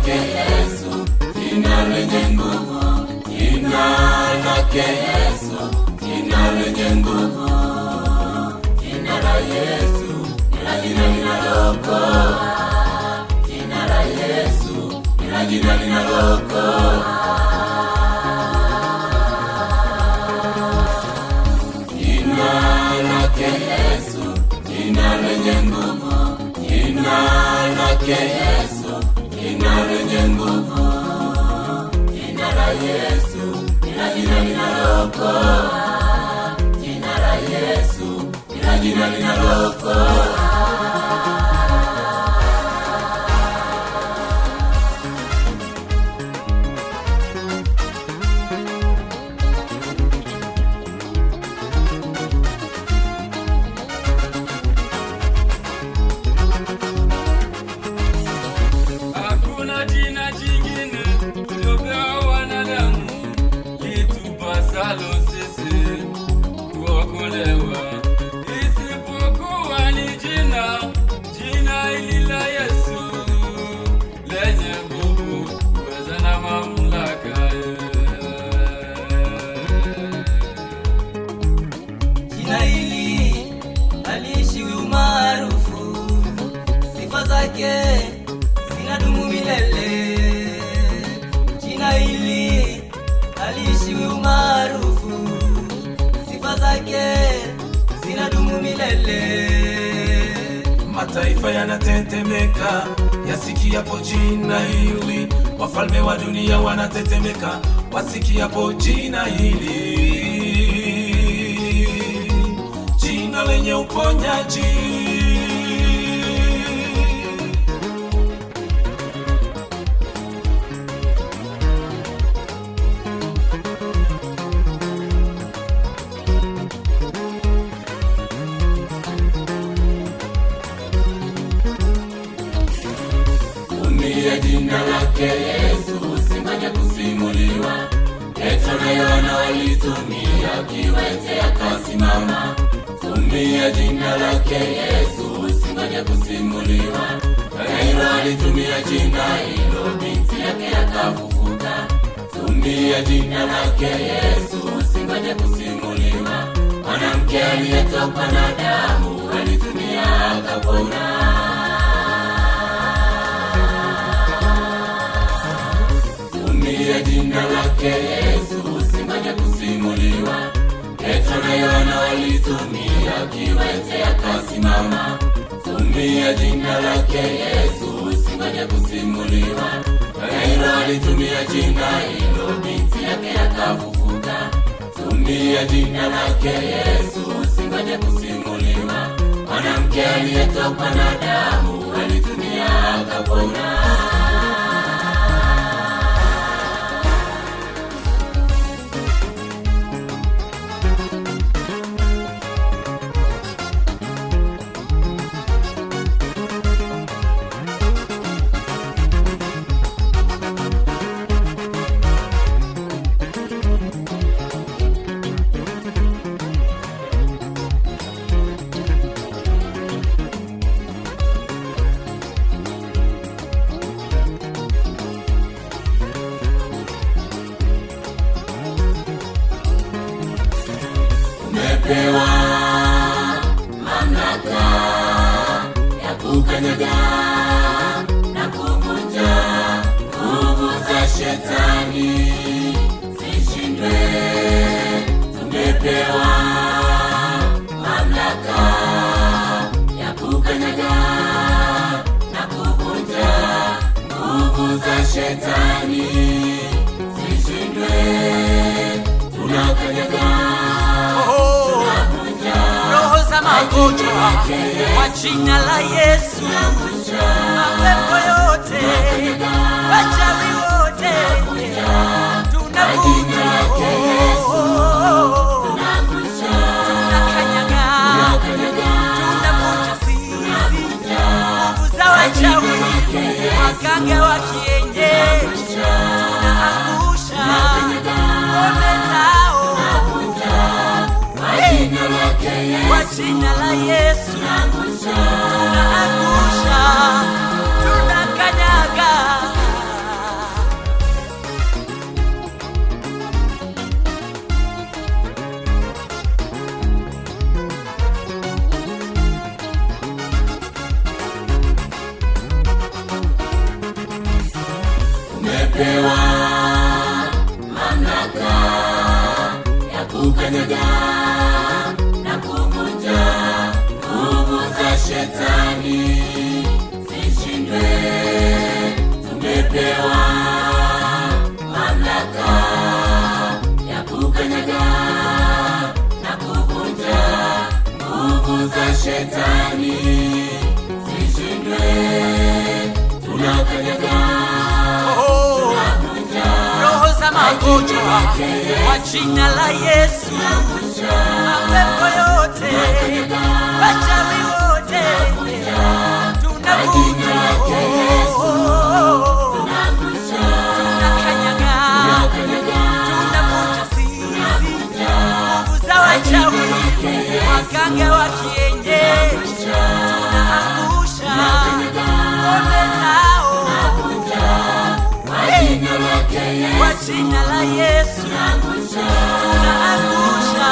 lake Yesu, jina lenye nguvu. Jina lake Yesu, jina lenye nguvu. Jina la Yesu, jina linalookoa. Jina la Yesu, jina linalookoa. Jina lake Yesu, jina lenye nguvu. Jina lake Yesu, jina lenye nguvu. Jina la Yesu, jina linalookoa. Jina la Yesu, jina linalookoa. Hakuna jina jingine tuliopewa wanadamu litupasalo sisi kuokolewa isipokuwa ni jina hili la Yesu lenye nguvu, uweza na mamlaka. Jina hili haliishiwi umaarufu, sifa zake zinadumu milele. Jina hili haliishiwi umaarufu, sifa zake zinadumu milele. Mataifa yanatetemeka yasikiapo jina hili, wafalme wa dunia wanatetemeka wasikiapo jina hili. Jina lenye uponyaji. Tumia jina lake Yesu, usingoje kusimuliwa. Petro na Yohana walitumia, kiwete akasimama. Tumia jina lake Yesu, usingoje kusimuliwa. Yairo alitumia jina hilo, binti yake akafufuka. Tumia jina lake Yesu, usingoje kusimuliwa. Mwanamke aliyetokwa na damu alitumia akapona. Tumia jina lake Yesu, usingoje kusimuliwa. Petro na Yohana walitumia, kiwete akasimama. Tumia jina lake Yesu, usingoje kusimuliwa. Yairo alitumia jina hilo, binti yake akafufuka. Tumia jina lake Yesu, usingoje kusimuliwa. Mwanamke aliyetokwa na damu alitumia akapona. Umepewa mamlaka ya kukanyaga na kuvunja nguvu za shetani, zishindwe. Tumepewa mamlaka ya kukanyaga na kuvunja nguvu za shetani, zishindwe. Tunakanyaga Roho za magonjwa kwa jina la Yesu, mapepo yote, wachawi wote, tunavunja, tunakanyaga, tunavunja sisi nguvu za wachawi, waganga wa kienyeji, tunaangusha ngome zao. Kwa jina la Yesu tunaangusha, tunakanyaga tumepewa mamlaka ya kukanyaga na kuvunja nguvu za shetani zishindwe. Tumepewa mamlaka ya kukanyaga na kuvunja nguvu za shetani zishindwe. Tunakanyaga, tunavunja roho za magonjwa kwa jina la Yesu. Mapepo yote, wachawi wote, tunavunja, tunakanyaga, tunavunja sisi nguvu za wachawi, waganga wa kienyeji, tunaangusha ngome zao kwa jina la Yesu, tunaangusha